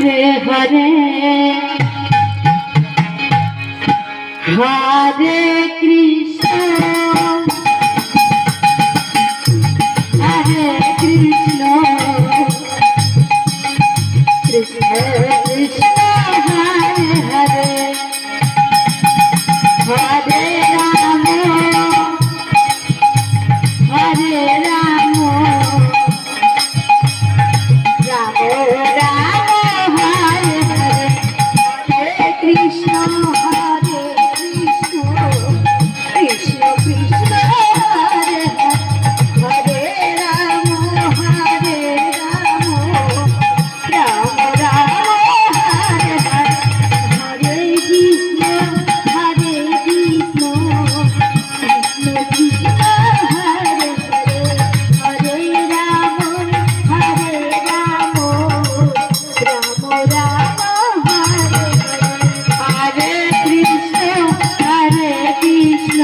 Hare Hare Krishna Hare Krishna Krishna Krishna Hare Hare Hare Ram Hare Ram Ram Ram Hare Hare Hare Krishna Hare Krishna Krishna Krishna Hare Hare Hare Ram Hare Ram Ram Ram Hare Hare Hare Krishna Hare Krishna Krishna Krishna Hare Hare Hare Ram Hare Ram Ram Ram Hare Hare Krishna Hare Krishna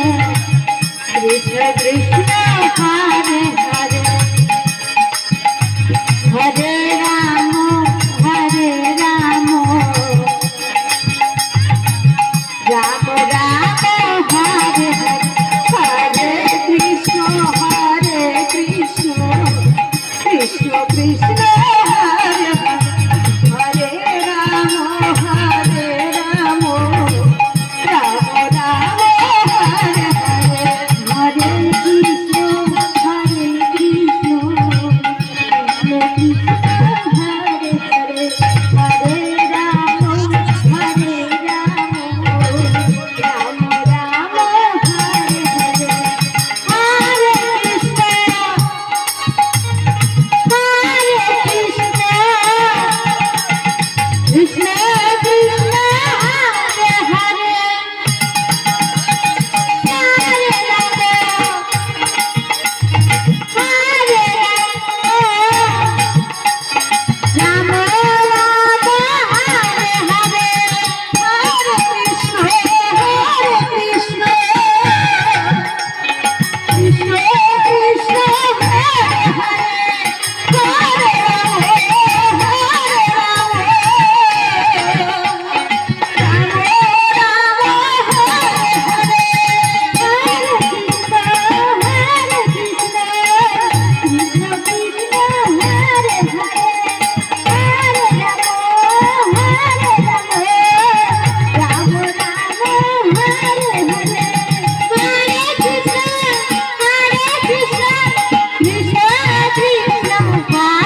Krishna Krishna Hare Hare Hare Ram Hare Ram Ram Ram Hare Hare Hare Krishna Krishna Krishna Krishna